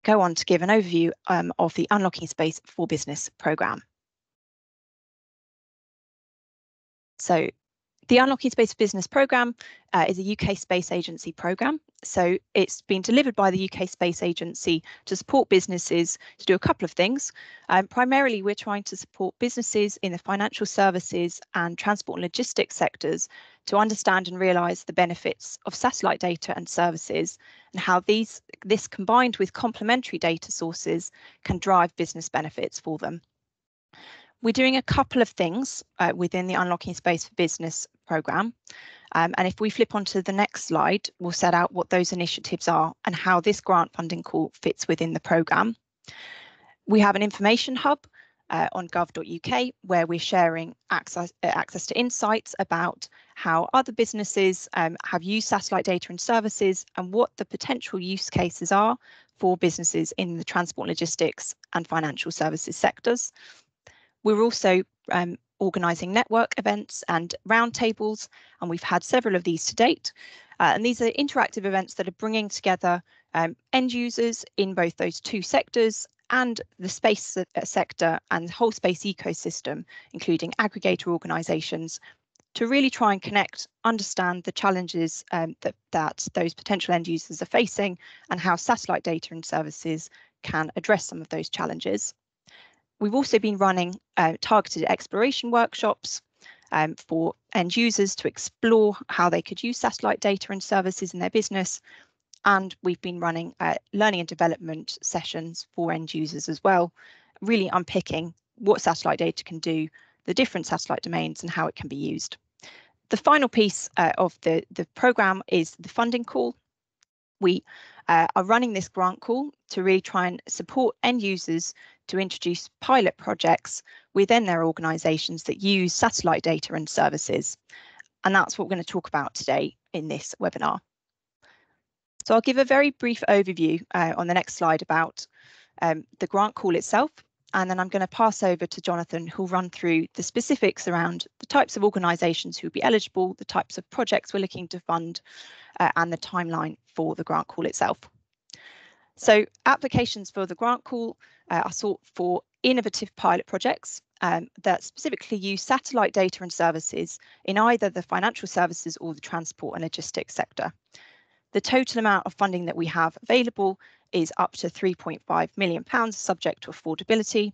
go on to give an overview of the Unlocking Space for Business programme. So the Unlocking Space for Business programme is a UK Space Agency programme. So it's been delivered by the UK Space Agency to support businesses to do a couple of things. Primarily, we're trying to support businesses in the financial services and transport and logistics sectors to understand and realise the benefits of satellite data and services, and how this combined with complementary data sources can drive business benefits for them. We're doing a couple of things within the Unlocking Space for Business programme. And if we flip onto the next slide, we'll set out what those initiatives are and how this grant funding call fits within the programme. We have an information hub on gov.uk where we're sharing access to insights about how other businesses have used satellite data and services and what the potential use cases are for businesses in the transport, logistics and financial services sectors. We're also organising network events and roundtables, and we've had several of these to date. And these are interactive events that are bringing together end users in both those two sectors and the space sector and the whole space ecosystem, including aggregator organisations, to really try and connect, understand the challenges that those potential end users are facing and how satellite data and services can address some of those challenges. We've also been running targeted exploration workshops for end users to explore how they could use satellite data and services in their business. And we've been running learning and development sessions for end users as well, really unpicking what satellite data can do, the different satellite domains and how it can be used. The final piece of the programme is the funding call. We are running this grant call to really try and support end users to introduce pilot projects within their organisations that use satellite data and services. And that's what we're going to talk about today in this webinar. So I'll give a very brief overview on the next slide about the grant call itself, and then I'm going to pass over to Jonathan, who'll run through the specifics around the types of organisations who will be eligible, the types of projects we're looking to fund, and the timeline for the grant call itself. So applications for the grant call are sought for innovative pilot projects that specifically use satellite data and services in either the financial services or the transport and logistics sector. The total amount of funding that we have available is up to £3.5 million, subject to affordability,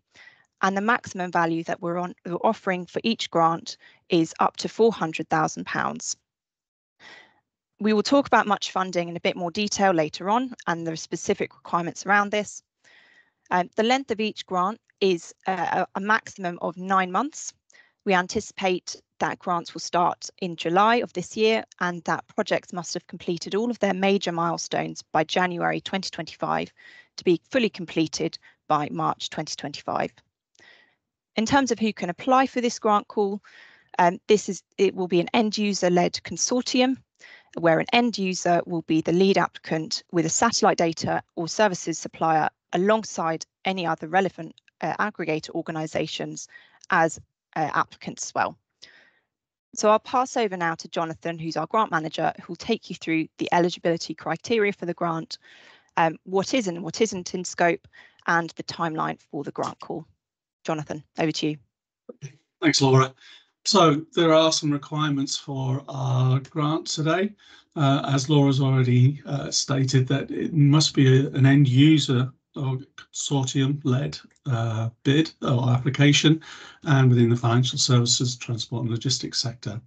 and the maximum value that we're offering for each grant is up to £400,000. We will talk about much funding in a bit more detail later on and the specific requirements around this. The length of each grant is a maximum of 9 months. We anticipate that grants will start in July of this year and that projects must have completed all of their major milestones by January 2025 to be fully completed by March 2025. In terms of who can apply for this grant call, it will be an end user led consortium where an end user will be the lead applicant with a satellite data or services supplier alongside any other relevant aggregator organisations as applicants as well. So I'll pass over now to Jonathan, who's our grant manager, who will take you through the eligibility criteria for the grant, what is and what isn't in scope, and the timeline for the grant call. Jonathan, over to you. Thanks, Laura. So there are some requirements for our grant today. As Laura's already stated, that it must be an end user or consortium-led bid or application, and within the financial services, transport and logistics sector.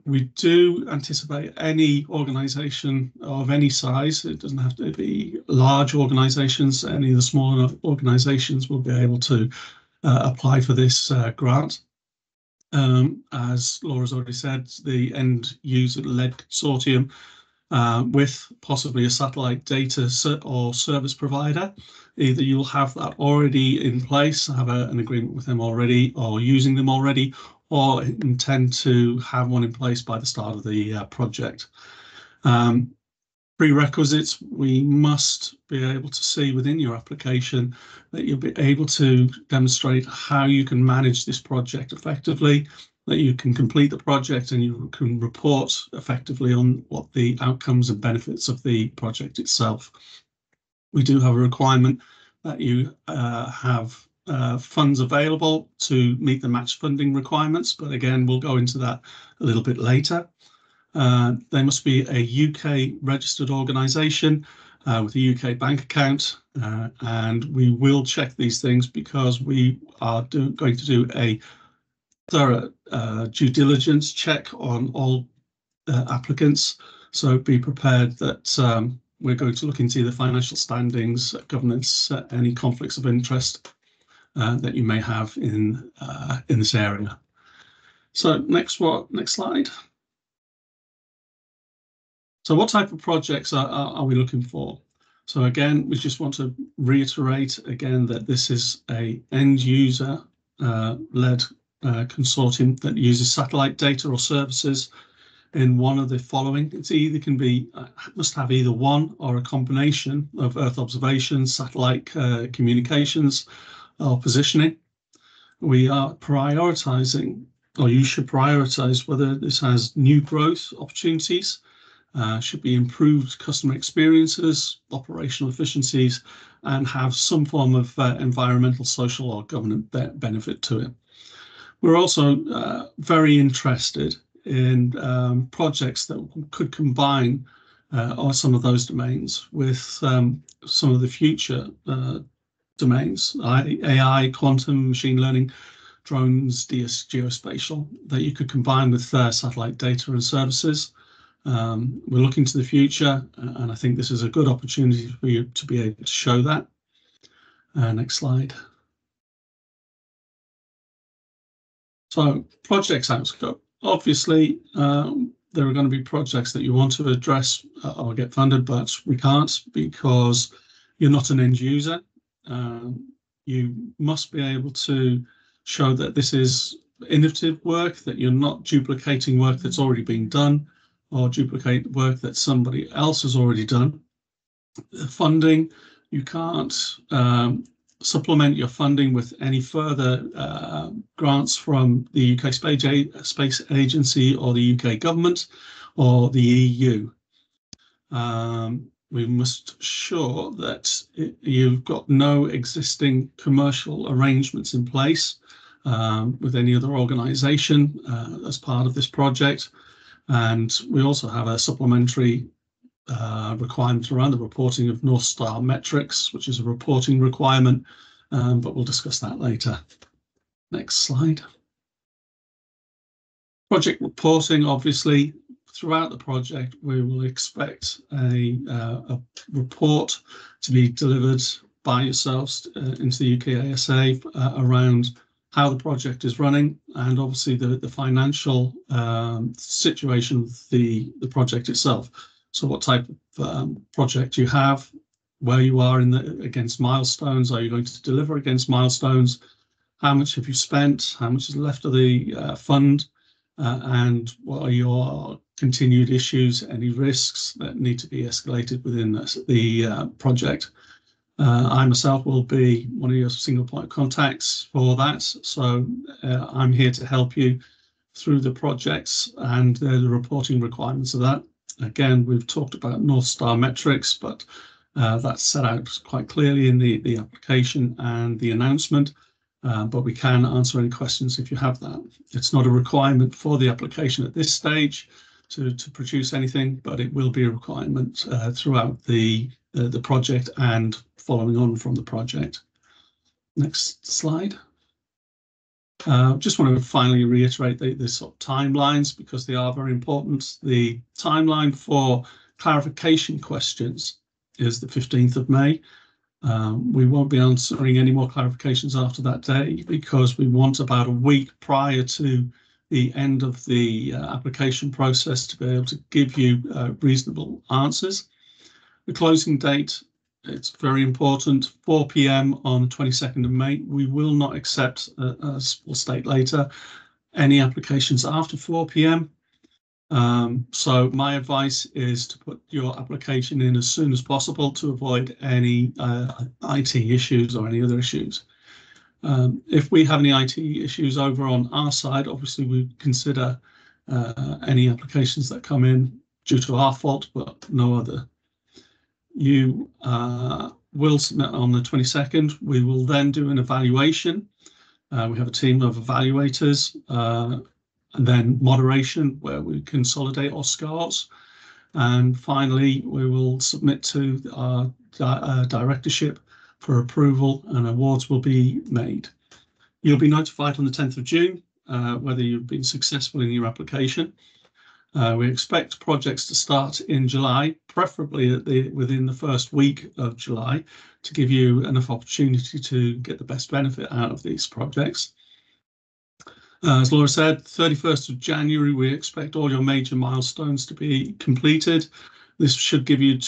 We do anticipate any organisation of any size, it doesn't have to be large organisations, any of the smaller organisations will be able to apply for this grant. As Laura's already said, the end user-led consortium with possibly a satellite data or service provider. Either you'll have that already in place, have an agreement with them already, or using them already, or intend to have one in place by the start of the project. Prerequisites: we must be able to see within your application that you'll be able to demonstrate how you can manage this project effectively, that you can complete the project and you can report effectively on what the outcomes and benefits of the project itself. We do have a requirement that you have funds available to meet the match funding requirements, but again, we'll go into that a little bit later. They must be a UK registered organisation with a UK bank account, and we will check these things because we are going to do a thorough due diligence check on all applicants. So be prepared that we're going to look into the financial standings, governance, any conflicts of interest that you may have in this area. So next slide. So what type of projects are we looking for? So again, we just want to reiterate again that this is a end user led consortium that uses satellite data or services in one of the following. It's either can be must have either one or a combination of Earth observation, satellite communications, or positioning. We are prioritizing, or you should prioritize whether this has new growth opportunities, should be improved customer experiences, operational efficiencies, and have some form of environmental, social, or governance benefit to it. We're also very interested in projects that could combine some of those domains with some of the future domains, AI, quantum, machine learning, drones, geospatial, that you could combine with satellite data and services. We're looking to the future, and I think this is a good opportunity for you to be able to show that. Next slide. So projects outscope. Obviously, there are going to be projects that you want to address or get funded, but we can't because you're not an end user. You must be able to show that this is innovative work, that you're not duplicating work that's already been done or duplicate work that somebody else has already done. The funding, you can't supplement your funding with any further grants from the UK Space Agency or the UK government or the EU. We must ensure that you've got no existing commercial arrangements in place with any other organisation as part of this project. And we also have a supplementary requirement around the reporting of North Star metrics, which is a reporting requirement, but we'll discuss that later. Next slide. Project reporting, obviously, throughout the project, we will expect a report to be delivered by yourselves into the UK ASA around how the project is running, and obviously the financial situation of the project itself. So what type of project you have, where you are against milestones, are you going to deliver against milestones, how much have you spent, how much is left of the fund, and what are your continued issues, any risks that need to be escalated within the project. I myself will be one of your single point of contacts for that, so I'm here to help you through the projects and the reporting requirements of that. Again, we've talked about North Star metrics, but that's set out quite clearly in the application and the announcement, but we can answer any questions if you have that. It's not a requirement for the application at this stage to produce anything, but it will be a requirement throughout the project and following on from the project. Next slide. Just want to finally reiterate the sort of timelines because they are very important. The timeline for clarification questions is the 15th of May. We won't be answering any more clarifications after that day because we want about a week prior to the end of the application process to be able to give you reasonable answers. The closing date, it's very important, 4 p.m. on the 22nd of May. We will not accept, as we'll state later, any applications after 4 p.m. So my advice is to put your application in as soon as possible to avoid any IT issues or any other issues. If we have any IT issues over on our side, obviously we consider any applications that come in due to our fault, but no other. You will submit on the 22nd. We will then do an evaluation. We have a team of evaluators, and then moderation, where we consolidate our scores. And finally, we will submit to our directorship for approval, and awards will be made. You'll be notified on the 10th of June whether you've been successful in your application. We expect projects to start in July, preferably within the first week of July, to give you enough opportunity to get the best benefit out of these projects. As Laura said, 31st of January, we expect all your major milestones to be completed. This should give you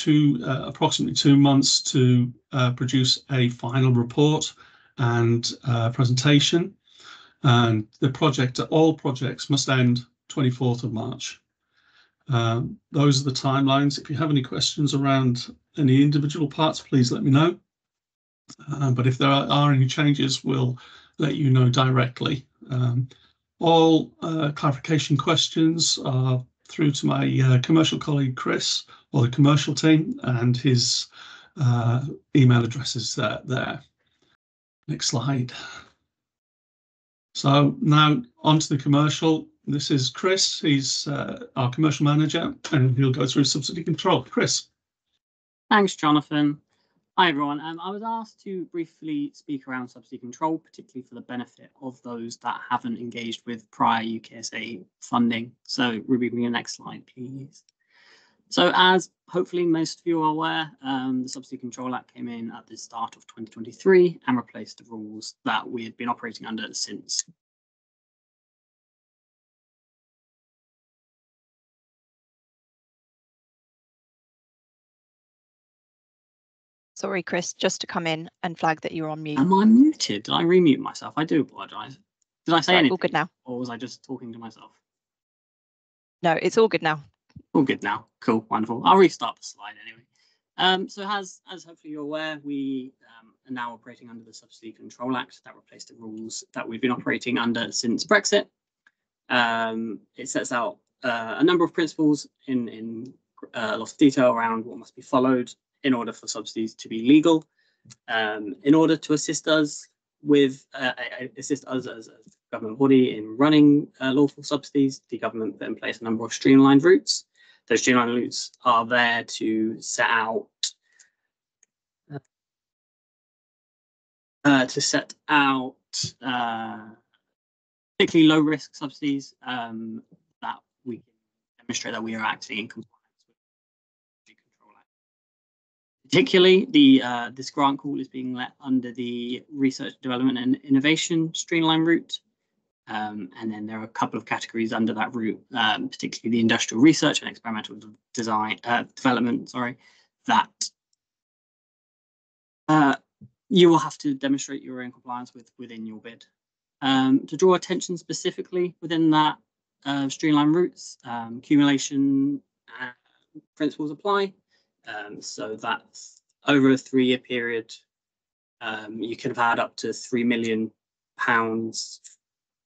approximately 2 months to produce a final report and presentation. And all projects must end 24th of March. Those are the timelines. If you have any questions around any individual parts, please let me know. But if there are any changes, we'll let you know directly. All clarification questions are through to my commercial colleague, Chris, or the commercial team, and his email address is there. Next slide. So now onto the commercial. This is Chris. He's our commercial manager, and he'll go through subsidy control. Chris. Thanks, Jonathan. Hi, everyone. I was asked to briefly speak around subsidy control, particularly for the benefit of those that haven't engaged with prior UKSA funding. So, Ruby, bring your next slide, please. So, as hopefully most of you are aware, the Subsidy Control Act came in at the start of 2023 and replaced the rules that we had been operating under since. Sorry, Chris, just to come in and flag that you're on mute. Am I muted? Did I remute myself? I do apologise. Did I say anything? All good now. Or was I just talking to myself? No, it's all good now. All good now. Cool, wonderful. I'll restart the slide anyway. So as hopefully you're aware, we are now operating under the Subsidy Control Act that replaced the rules that we've been operating under since Brexit. It sets out a number of principles in a lot of detail around what must be followed in order for subsidies to be legal. In order to assist us as a government body in running lawful subsidies, the government put in place a number of streamlined routes. Those streamlined routes are there to set out particularly low risk subsidies that we can demonstrate that we are acting in compliance with the Control Act. Particularly, this grant call is being let under the Research, Development and Innovation streamline route. And then there are a couple of categories under that route, particularly the industrial research and experimental development, that you will have to demonstrate you're in compliance within your bid. To draw attention specifically within that streamline routes, accumulation principles apply. So that's over a 3-year period, you can have had up to £3 million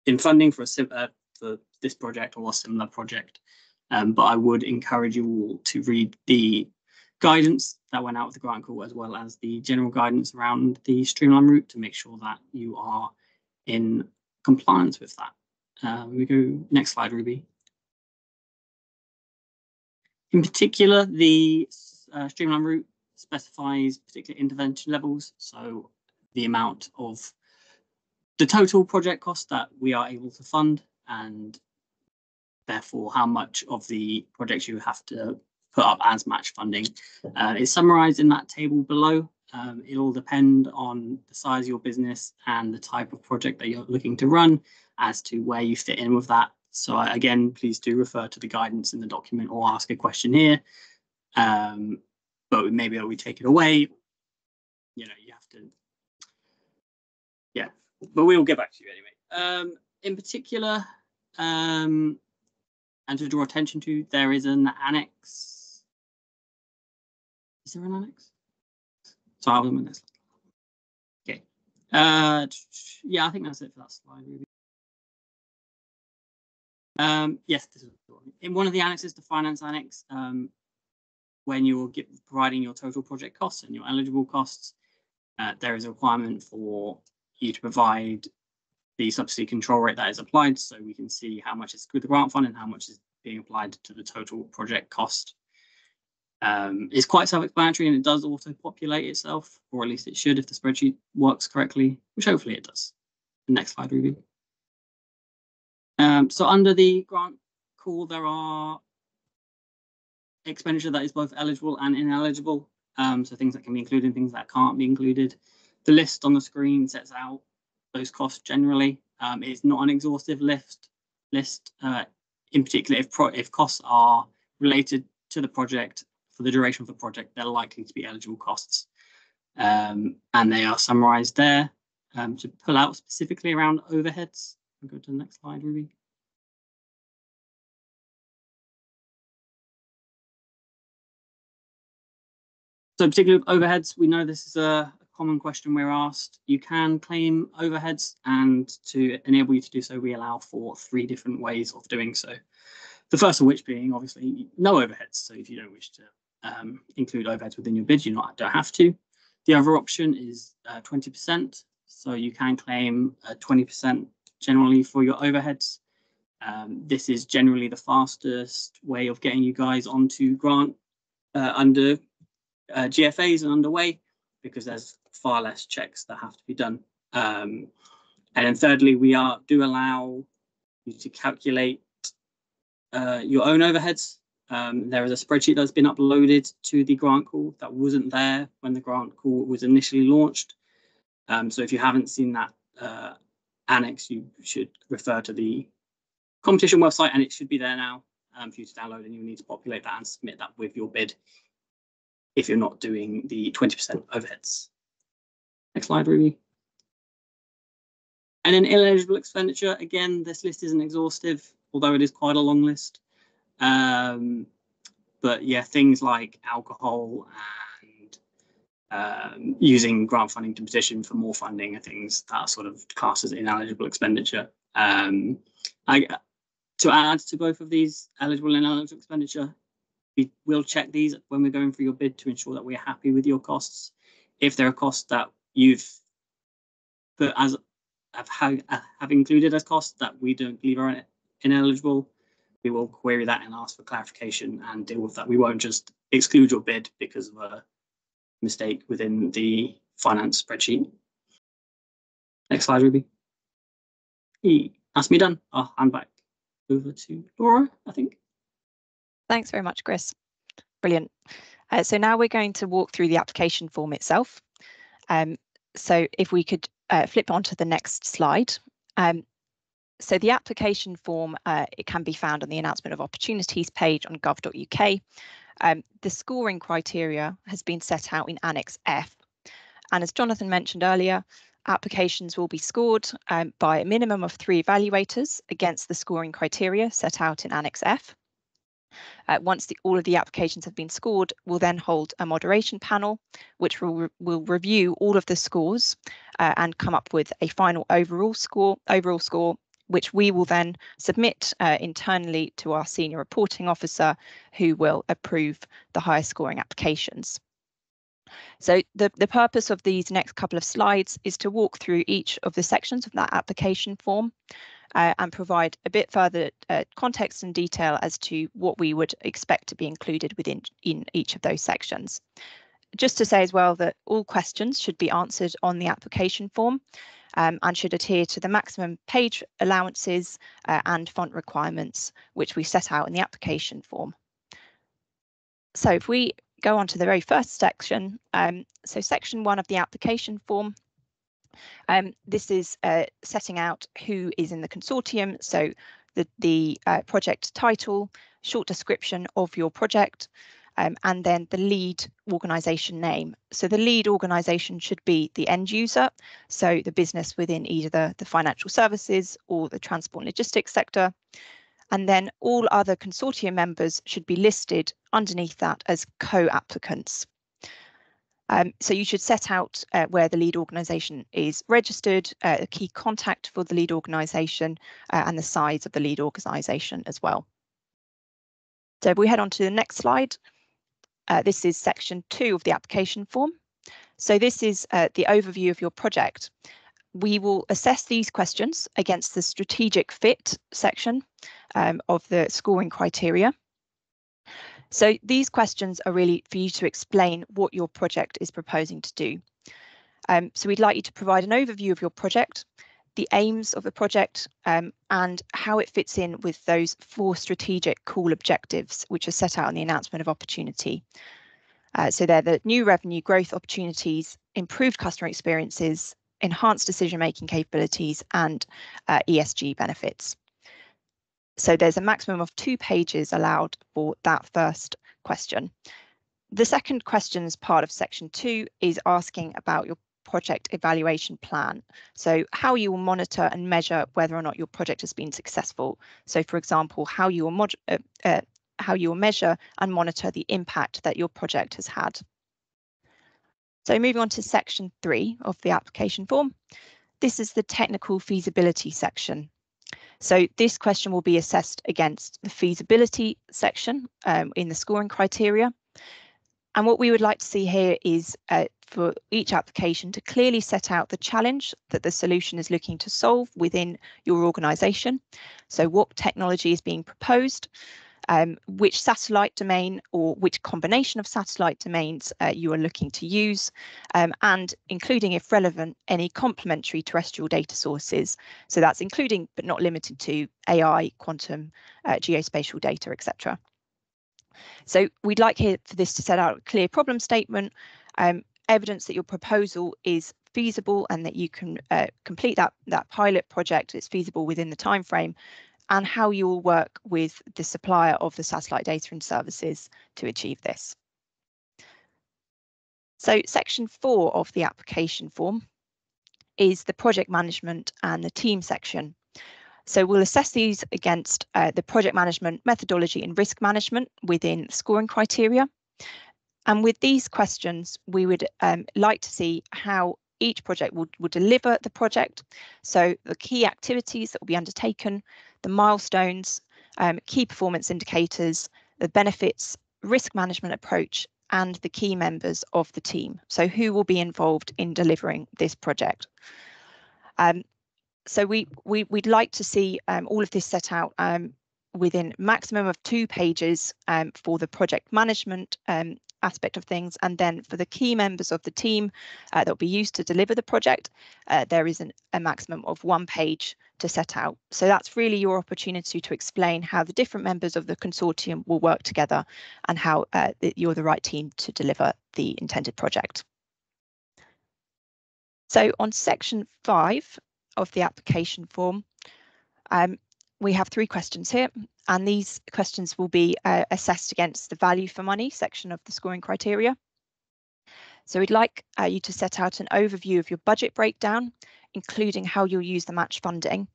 in funding for this project or a similar project. But I would encourage you all to read the guidance that went out with the grant call, as well as the general guidance around the streamline route, to make sure that you are in compliance with that. We go next slide, Ruby. In particular, the streamline route specifies particular intervention levels, so the amount of the total project cost that we are able to fund, and therefore how much of the projects you have to put up as match funding is summarised in that table below. It'll depend on the size of your business and the type of project that you're looking to run as to where you fit in with that. So again, please do refer to the guidance in the document or ask a question here. But maybe we take it away. You have to, yeah. But we will get back to you anyway. In particular, and to draw attention to, there is an annex. Is there an annex? So I'll limit this. Okay. Yeah, I think that's it for that slide. Really. Yes, this is in one of the annexes, the finance annex. when you're providing your total project costs and your eligible costs, there is a requirement for you to provide the subsidy control rate that is applied, so we can see how much is through the grant fund and how much is being applied to the total project cost. It's quite self-explanatory, and it does auto-populate itself, or at least it should if the spreadsheet works correctly, which hopefully it does. Next slide, Ruby. So under the grant call, there are expenditure that is both eligible and ineligible. So things that can be included, things that can't be included. The list on the screen sets out those costs generally. It's not an exhaustive list. In particular, if costs are related to the project for the duration of the project, they're likely to be eligible costs. And they are summarized there. To pull out specifically around overheads, I'll go to the next slide, Ruby. So particularly with overheads, we know this is a common question we're asked. You can claim overheads, and to enable you to do so, we allow for 3 different ways of doing so. The first of which being obviously no overheads. So if you don't wish to include overheads within your bid, you don't have to. The other option is 20%. So you can claim 20% generally for your overheads. This is generally the fastest way of getting you guys onto grant under GFAs and underway, because there's far less checks that have to be done. And then thirdly, we do allow you to calculate your own overheads. There is a spreadsheet that's been uploaded to the grant call that wasn't there when the grant call was initially launched. So if you haven't seen that annex, you should refer to the competition website, and it should be there now for you to download, and you need to populate that and submit that with your bid if you're not doing the 20% overheads. Next slide, Ruby. And then ineligible expenditure, again, this list isn't exhaustive, although it is quite a long list. But yeah, things like alcohol and using grant funding to petition for more funding are things that are sort of classed as ineligible expenditure. To add to both of these, eligible and ineligible expenditure, we will check these when we're going through your bid to ensure that we're happy with your costs. If there are costs that you've put as have included as costs that we don't believe are ineligible, we will query that and ask for clarification and deal with that. We won't just exclude your bid because of a mistake within the finance spreadsheet. Next slide, Ruby. That's me done. I'll hand back over to Laura, I think. Thanks very much, Chris. Brilliant. So now we're going to walk through the application form itself. So if we could flip on to the next slide. So the application form, it can be found on the announcement of opportunities page on gov.uk. The scoring criteria has been set out in Annex F. And as Jonathan mentioned earlier, applications will be scored by a minimum of 3 evaluators against the scoring criteria set out in Annex F. Once all of the applications have been scored, we'll then hold a moderation panel, which will review all of the scores and come up with a final overall score, which we will then submit internally to our senior reporting officer, who will approve the highest scoring applications. So the purpose of these next couple of slides is to walk through each of the sections of that application form and provide a bit further context and detail as to what we would expect to be included in each of those sections. Just to say as well that all questions should be answered on the application form and should adhere to the maximum page allowances and font requirements which we set out in the application form. So if we go on to the very first section, so section 1 of the application form, this is setting out who is in the consortium, so the project title, short description of your project, and then the lead organisation name. So the lead organisation should be the end user, so the business within either the financial services or the transport and logistics sector. And then all other consortium members should be listed underneath that as co-applicants. So you should set out where the lead organisation is registered, a key contact for the lead organisation, and the size of the lead organisation as well. So if we head on to the next slide. This is section 2 of the application form. So this is the overview of your project. We will assess these questions against the strategic fit section of the scoring criteria. So these questions are really for you to explain what your project is proposing to do. So we'd like you to provide an overview of your project, the aims of the project, and how it fits in with those 4 strategic core objectives which are set out in the announcement of opportunity. So they're the new revenue growth opportunities, improved customer experiences, enhanced decision-making capabilities, and ESG benefits. So there's a maximum of 2 pages allowed for that first question. The second question as part of section 2 is asking about your project evaluation plan. So how you will monitor and measure whether or not your project has been successful. So for example, how you will measure and monitor the impact that your project has had. So moving on to section 3 of the application form. This is the technical feasibility section. So this question will be assessed against the feasibility section in the scoring criteria. And what we would like to see here is for each application to clearly set out the challenge that the solution is looking to solve within your organisation. So what technology is being proposed, which satellite domain or which combination of satellite domains you are looking to use, and including, if relevant, any complementary terrestrial data sources. So that's including but not limited to AI, quantum, geospatial data, etc. So we'd like here for this to set out a clear problem statement, evidence that your proposal is feasible and that you can complete that pilot project, it's feasible within the time frame, and how you will work with the supplier of the satellite data and services to achieve this. So section 4 of the application form is the project management and the team section. So we'll assess these against the project management methodology and risk management within scoring criteria. And with these questions, we would like to see how each project will deliver the project. So the key activities that will be undertaken, the milestones, key performance indicators, the benefits, risk management approach, and the key members of the team. So who will be involved in delivering this project? So we'd like to see all of this set out within maximum of 2 pages for the project management aspect of things, and then for the key members of the team that will be used to deliver the project, there is a maximum of 1 page to set out. So that's really your opportunity to explain how the different members of the consortium will work together and how you're the right team to deliver the intended project. So on section 5 of the application form, we have 3 questions here, and these questions will be assessed against the value for money section of the scoring criteria. So we'd like you to set out an overview of your budget breakdown, including how you'll use the match funding,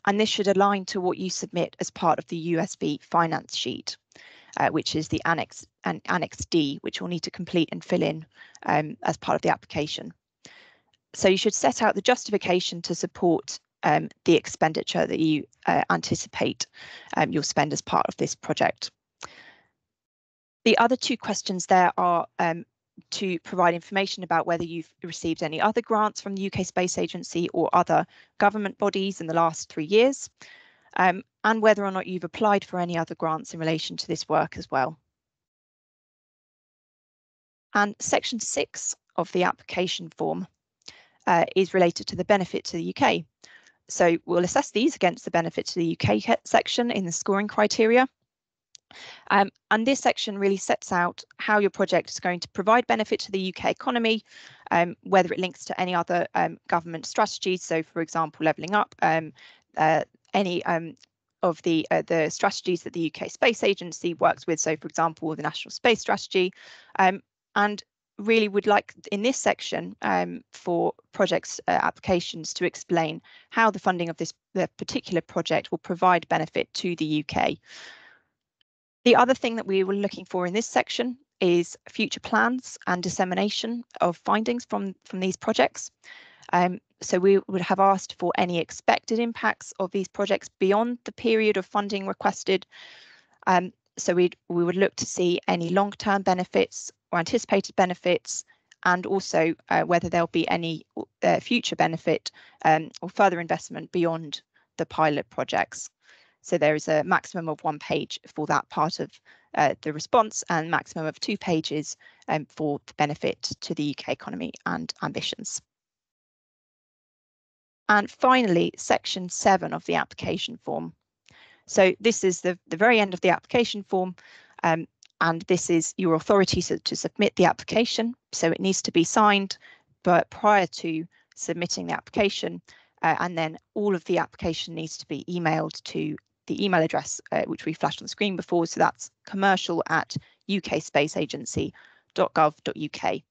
and this should align to what you submit as part of the USB finance sheet, which is the Annex D, which you'll need to complete and fill in as part of the application. So you should set out the justification to support the expenditure that you anticipate you'll spend as part of this project. The other 2 questions there are to provide information about whether you've received any other grants from the UK Space Agency or other government bodies in the last 3 years, and whether or not you've applied for any other grants in relation to this work as well. And section 6 of the application form is related to the benefit to the UK. So we'll assess these against the benefit to the UK section in the scoring criteria. And this section really sets out how your project is going to provide benefit to the UK economy, whether it links to any other government strategies. So, for example, levelling up, any of the strategies that the UK Space Agency works with. So, for example, the National Space Strategy, and really would like in this section for projects applications to explain how the funding of the particular project will provide benefit to the UK. The other thing that we were looking for in this section is future plans and dissemination of findings from these projects. So we would have asked for any expected impacts of these projects beyond the period of funding requested, So we would look to see any long-term benefits or anticipated benefits, and also whether there'll be any future benefit or further investment beyond the pilot projects. So there is a maximum of 1 page for that part of the response, and maximum of 2 pages for the benefit to the UK economy and ambitions. And finally, section 7 of the application form. So this is the very end of the application form, and this is your authority to submit the application. So it needs to be signed, but prior to submitting the application, and then all of the application needs to be emailed to the email address which we flashed on the screen before. So that's commercial@ukspaceagency.gov.uk.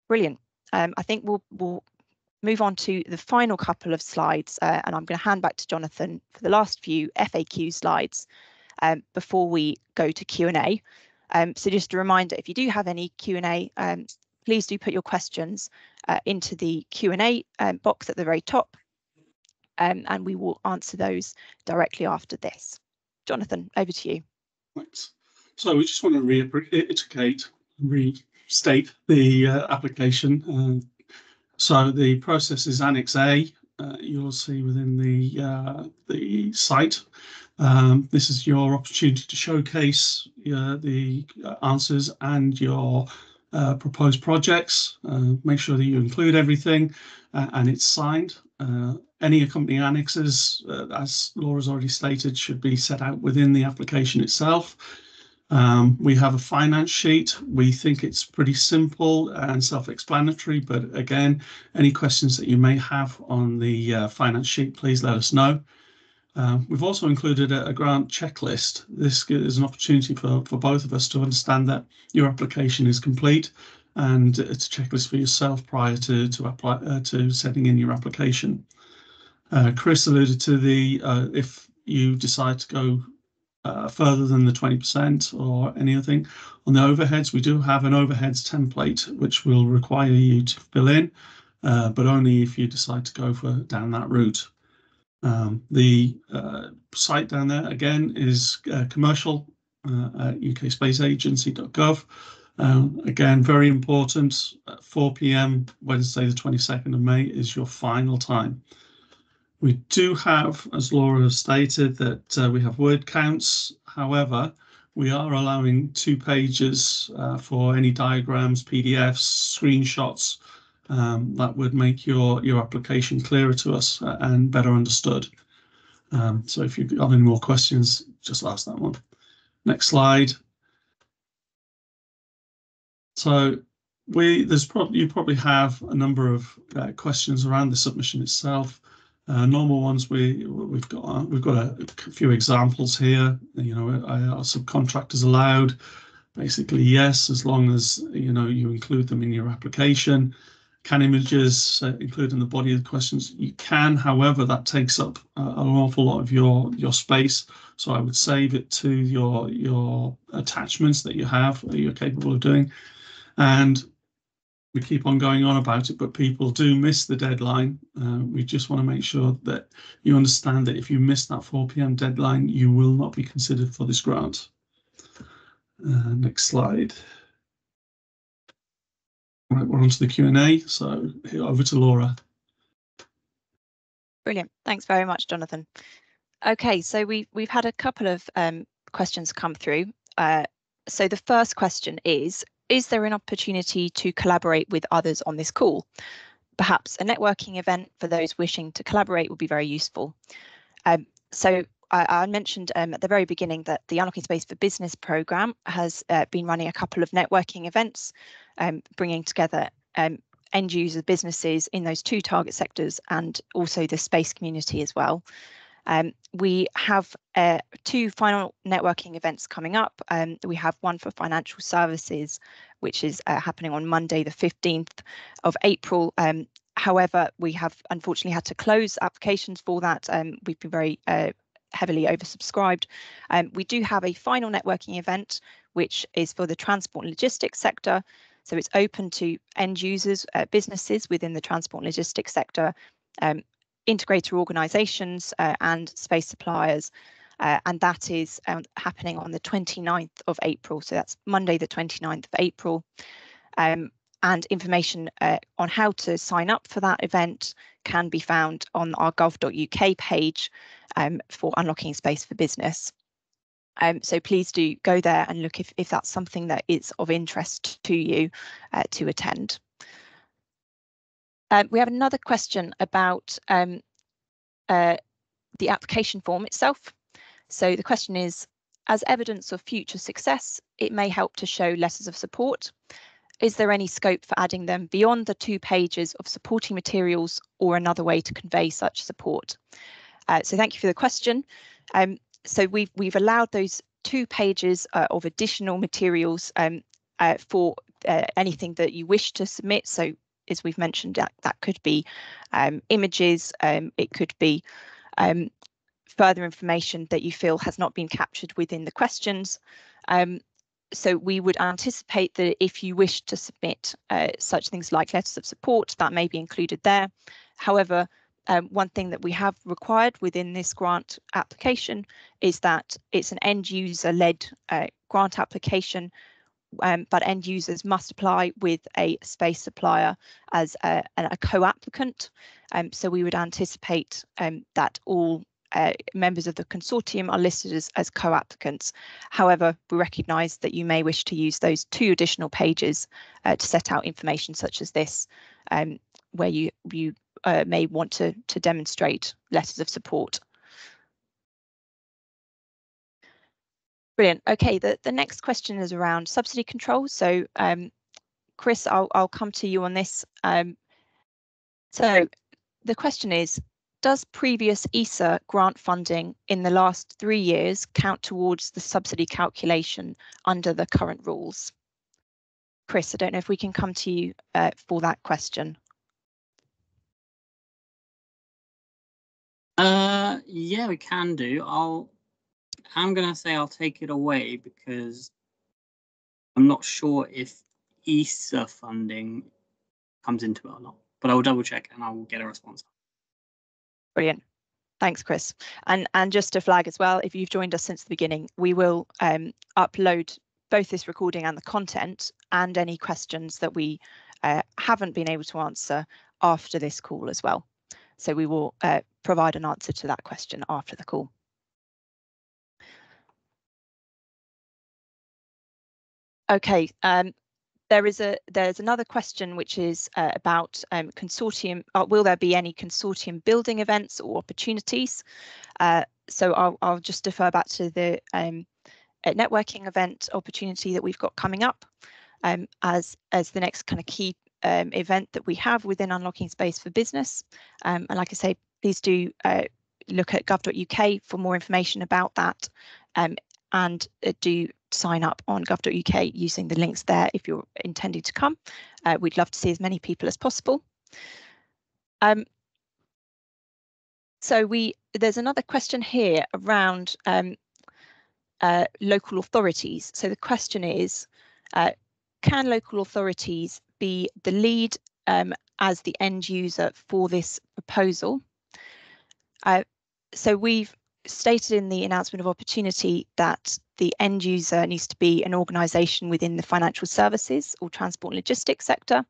Brilliant. I think we'll move on to the final couple of slides, and I'm going to hand back to Jonathan for the last few FAQ slides before we go to Q&A. So just a reminder, if you do have any Q&A, please do put your questions into the Q&A box at the very top, and we will answer those directly after this. Jonathan, over to you. Thanks. So we just want to restate the application. So the process is Annex A. You'll see within the site. This is your opportunity to showcase the answers and your proposed projects. Make sure that you include everything and it's signed. Any accompanying annexes, as Laura's already stated, should be set out within the application itself. We have a finance sheet. We think it's pretty simple and self-explanatory, but again, any questions that you may have on the finance sheet, please let us know. We've also included a grant checklist. This is an opportunity for both of us to understand that your application is complete, and it's a checklist for yourself prior to sending in your application. Chris alluded to the if you decide to go further than the 20% or anything on the overheads, we do have an overheads template which will require you to fill in, but only if you decide to go down that route. The site down there again is commercial at ukspaceagency.gov. Again, very important, 4 p.m. Wednesday the 22nd of May is your final time. We do have, as Laura has stated, that we have word counts. However, we are allowing 2 pages for any diagrams, PDFs, screenshots that would make your application clearer to us and better understood. So if you've got any more questions, just ask that one. Next slide. So you probably have a number of questions around the submission itself. Normal ones we've got a few examples here. You know, are subcontractors allowed? Basically, yes, as long as you include them in your application. Can images include in the body of the questions? You can, however, that takes up an awful lot of your space. So I would save it to your attachments that you have, that you're capable of doing. And we keep on going on about it, but people do miss the deadline. We just want to make sure that you understand that if you miss that 4 p.m. deadline, you will not be considered for this grant. Next slide. Right, we're on to the Q&A, so over to Laura. Brilliant. Thanks very much, Jonathan. Okay, so we've had a couple of questions come through. So the first question is there an opportunity to collaborate with others on this call? Perhaps a networking event for those wishing to collaborate would be very useful. So I mentioned at the very beginning that the Unlocking Space for Business programme has been running a couple of networking events, bringing together end user businesses in those 2 target sectors and also the space community as well. We have 2 final networking events coming up. We have one for financial services, which is happening on Monday, the 15th of April. However, we have unfortunately had to close applications for that. We've been very heavily oversubscribed. We do have a final networking event, which is for the transport and logistics sector. So it's open to end users, businesses within the transport and logistics sector, integrator organisations and space suppliers. and that is happening on the 29th of April. So that's Monday, the 29th of April. And information on how to sign up for that event can be found on our gov.uk page for Unlocking Space for Business. So please do go there and look if that's something that is of interest to you to attend. We have another question about the application form itself. So the question is, as evidence of future success, it may help to show letters of support. Is there any scope for adding them beyond the 2 pages of supporting materials or another way to convey such support? So thank you for the question. So we've allowed those 2 pages of additional materials for anything that you wish to submit. So as we've mentioned, that could be images, it could be further information that you feel has not been captured within the questions. So we would anticipate that if you wish to submit such things like letters of support, that may be included there. However, one thing that we have required within this grant application is that it's an end user led grant application, but end users must apply with a space supplier as a co-applicant. So we would anticipate that all members of the consortium are listed as co-applicants. However, we recognise that you may wish to use those 2 additional pages to set out information such as this, where you may want to demonstrate letters of support. Brilliant. Okay, the next question is around subsidy control. So Chris, I'll come to you on this. So the question is, does previous ESA grant funding in the last 3 years count towards the subsidy calculation under the current rules? Chris, I don't know if we can come to you for that question. Yeah, we can do. I'm going to say I'll take it away because I'm not sure if ESA funding comes into it or not, but I will double check and I will get a response. Brilliant. Thanks, Chris. And just to flag as well, if you've joined us since the beginning, we will upload both this recording and the content and any questions that we haven't been able to answer after this call as well. So we will provide an answer to that question after the call. Okay, there's another question which is about consortium. Will there be any consortium building events or opportunities? So I'll just defer back to the networking event opportunity that we've got coming up as the next kind of key event that we have within Unlocking Space for Business. And like I say, please do look at gov.uk for more information about that, and do sign up on gov.uk using the links there if you're intending to come. We'd love to see as many people as possible. So there's another question here around local authorities. So the question is, can local authorities be the lead as the end user for this proposal? So we've stated in the announcement of opportunity that the end user needs to be an organisation within the financial services or transport and logistics sector.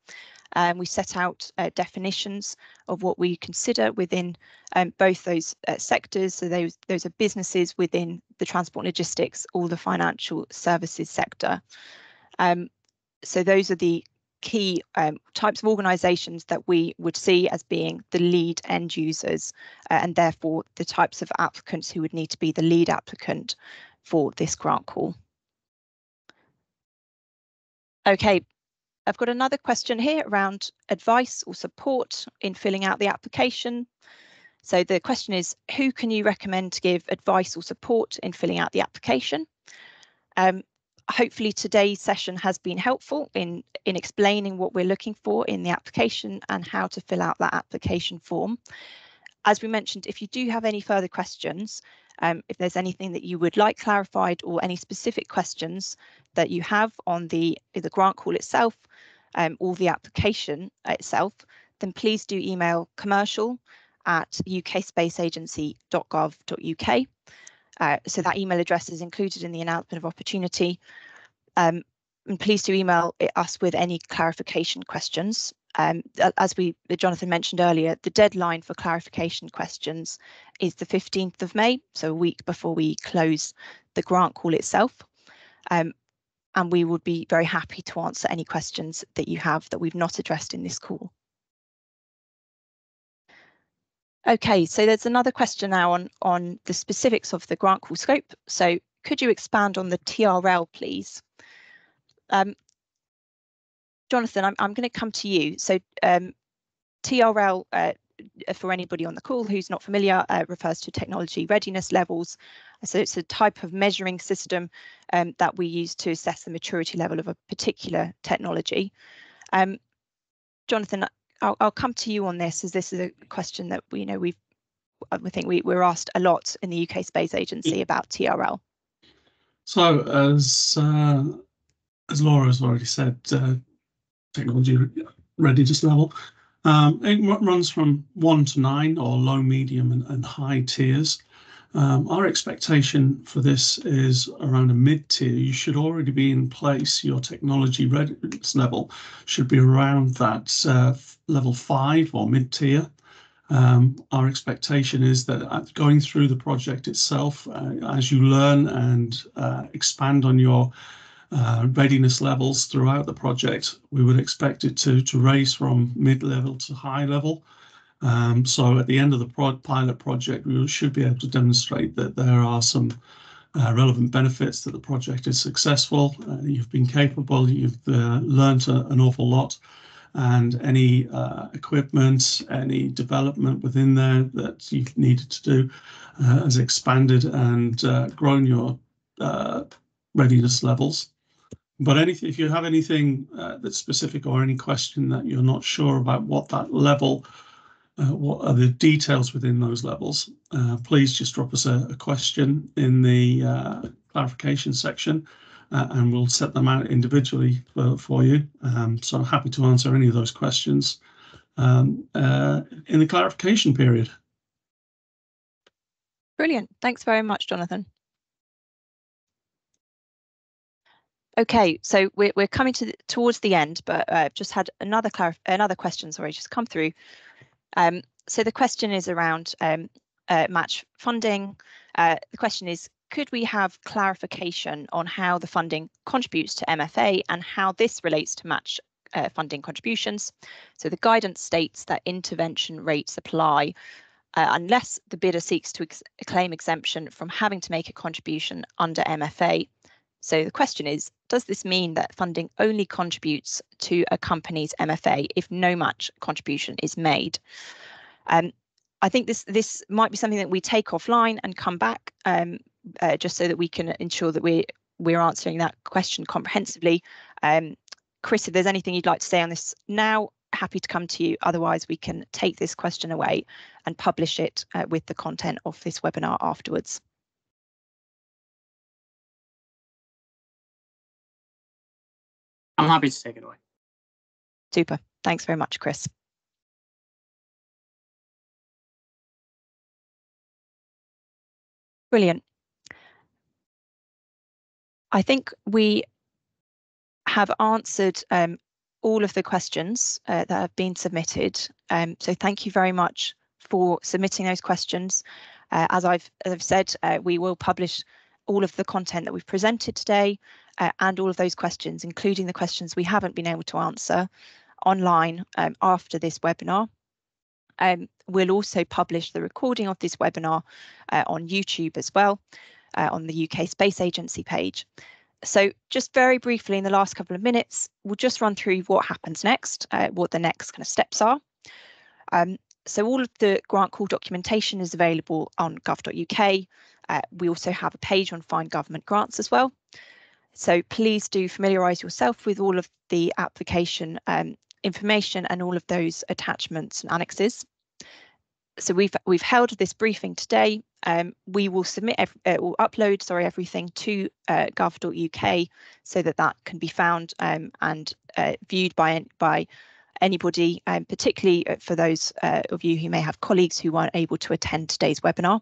We set out definitions of what we consider within both those sectors. So those are businesses within the transport and logistics or the financial services sector. So those are the key types of organisations that we would see as being the lead end users, and therefore the types of applicants who would need to be the lead applicant for this grant call. Okay, I've got another question here around advice or support in filling out the application. So the question is, who can you recommend to give advice or support in filling out the application? Hopefully today's session has been helpful in explaining what we're looking for in the application and how to fill out that application form. As we mentioned, if you do have any further questions, if there's anything that you would like clarified or any specific questions that you have on the grant call itself or the application itself, then please do email commercial@ukspaceagency.gov.uk. So that email address is included in the announcement of opportunity. And please do email us with any clarification questions. As Jonathan mentioned earlier, the deadline for clarification questions is the 15th of May, so a week before we close the grant call itself. And we would be very happy to answer any questions that you have that we've not addressed in this call. Okay, so there's another question now on the specifics of the grant call scope. So could you expand on the TRL, please? Jonathan, I'm going to come to you. So TRL, for anybody on the call who's not familiar, refers to technology readiness levels. So it's a type of measuring system that we use to assess the maturity level of a particular technology. Jonathan, I'll come to you on this, as this is a question that I think we're asked a lot in the UK Space Agency about TRL. So as Laura has already said, technology readiness level, it runs from 1 to 9, or low, medium and high tiers. Our expectation for this is around a mid-tier. You should already be in place. Your technology readiness level should be around that level 5 or mid-tier. Our expectation is that going through the project itself, as you learn and expand on your readiness levels throughout the project, we would expect it to raise from mid-level to high level. So at the end of the pilot project, we should be able to demonstrate that there are some relevant benefits, that the project is successful, you've been capable, you've learned an awful lot, and any equipment, any development within there that you've needed to do has expanded and grown your readiness levels. But if you have anything that's specific, or any question that you're not sure about what that level, what are the details within those levels, please just drop us a question in the clarification section, and we'll set them out individually for you. So I'm happy to answer any of those questions in the clarification period. Brilliant. Thanks very much, Jonathan. Okay, so we're coming towards the end, but I've just had another question, sorry, just come through. So the question is around match funding. The question is, could we have clarification on how the funding contributes to MFA and how this relates to match funding contributions? So the guidance states that intervention rates apply unless the bidder seeks to claim exemption from having to make a contribution under MFA. So the question is, does this mean that funding only contributes to a company's MFA if no match contribution is made? I think this might be something that we take offline and come back, just so that we can ensure that we're answering that question comprehensively. Chris, if there's anything you'd like to say on this now, happy to come to you. Otherwise, we can take this question away and publish it with the content of this webinar afterwards. I'm happy to take it away. Super. Thanks very much, Chris. Brilliant. I think we have answered all of the questions that have been submitted. So thank you very much for submitting those questions. As I've said, we will publish all of the content that we've presented today and all of those questions, including the questions we haven't been able to answer, online after this webinar. We'll also publish the recording of this webinar on YouTube as well, on the UK Space Agency page. So just very briefly, in the last couple of minutes, we'll just run through what happens next, what the next kind of steps are. So all of the grant call documentation is available on gov.uk. We also have a page on Find Government Grants as well. So please do familiarise yourself with all of the application information and all of those attachments and annexes. So we've held this briefing today. We will upload everything to gov.uk so that can be found and viewed by anybody, particularly for those of you who may have colleagues who weren't able to attend today's webinar.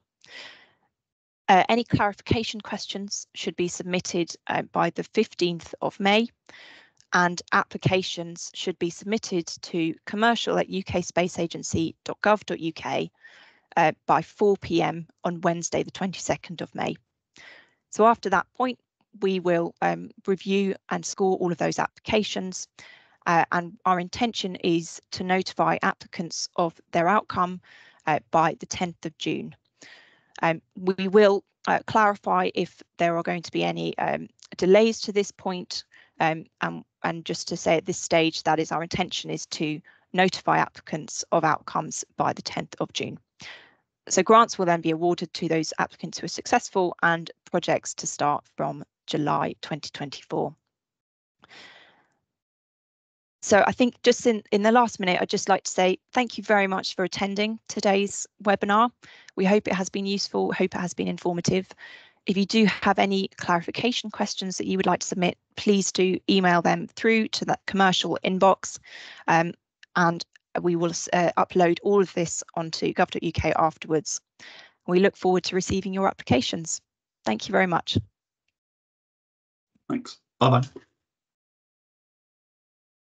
Any clarification questions should be submitted by the 15th of May, and applications should be submitted to commercial@ukspaceagency.gov.uk by 4 p.m. on Wednesday, the 22nd of May. So after that point, we will review and score all of those applications, and our intention is to notify applicants of their outcome by the 10th of June. We will clarify if there are going to be any delays to this point, and just to say at this stage, that is our intention, is to notify applicants of outcomes by the 10th of June. So grants will then be awarded to those applicants who are successful, and projects to start from July 2024. So I think just in the last minute, I'd just like to say thank you very much for attending today's webinar. We hope it has been useful, hope it has been informative. If you do have any clarification questions that you would like to submit, please do email them through to that commercial inbox, and we will upload all of this onto gov.uk afterwards. We look forward to receiving your applications. Thank you very much. Thanks. Bye-bye.